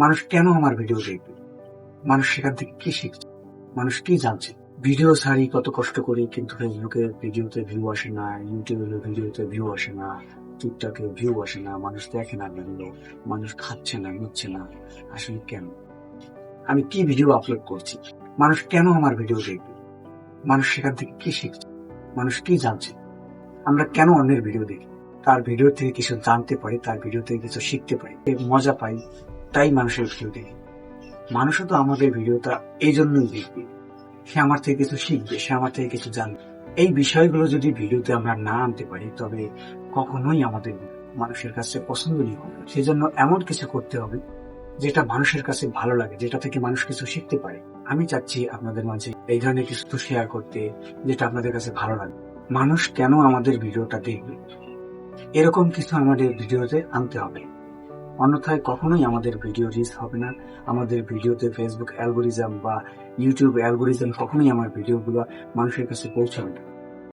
মানুষ কেন আমার ভিডিও দেখবে? মানুষ সেখান থেকে কি শিখছে? মানুষ কি জানছে? ভিডিও ছাড়ি কত কষ্ট করি, কিন্তু ফেসবুকে ভিডিওতে ভিউ আসে না, ইউটিউবে ভিডিওতে ভিউ আসে না, টিকটকে ভিউ আসে না, মানুষ দেখে না ভিডিও, মানুষ খাচ্ছে না, নিচ্ছে না। আসলে কেন? আমি কি ভিডিও আপলোড করছি? মানুষ কেন আমার ভিডিও দেখবে? মানুষ সেখান থেকে কি শিখছে? মানুষ কি জানছে? আমরা কেন অন্যের ভিডিও দেখি? তার ভিডিও থেকে কিছু জানতে পারি, তার ভিডিও থেকে কিছু শিখতে পারি, মজা পাই, তাই মানুষের ভিডিও দেখি। মানুষও তো আমাদের ভিডিওটা এই জন্যই দেখবে, সে আমার থেকে কিছু শিখবে, সে আমার থেকে কিছু জানবে। এই বিষয়গুলো যদি ভিডিওতে আমরা না আনতে পারি, তবে কখনোই আমাদের মানুষের কাছে পছন্দনীয় হবে না। সেজন্য এমন কিছু করতে হবে যেটা মানুষের কাছে ভালো লাগে, যেটা থেকে মানুষ কিছু শিখতে পারে। আমি চাচ্ছি আপনাদের মাঝে এই ধরনের কিছু শেয়ার করতে, যেটা আপনাদের কাছে ভালো লাগে। মানুষ কেন আমাদের ভিডিওটা দেখবে, এরকম কিছু আমাদের ভিডিওতে আনতে হবে। অন্যথায় কখনোই আমাদের ভিডিও রিচ হবে না। আমাদের ভিডিওতে ফেসবুক অ্যালগোরিজম বা ইউটিউব অ্যালগোরিজম কখনোই আমার ভিডিওগুলো মানুষের কাছে পৌঁছাবে না।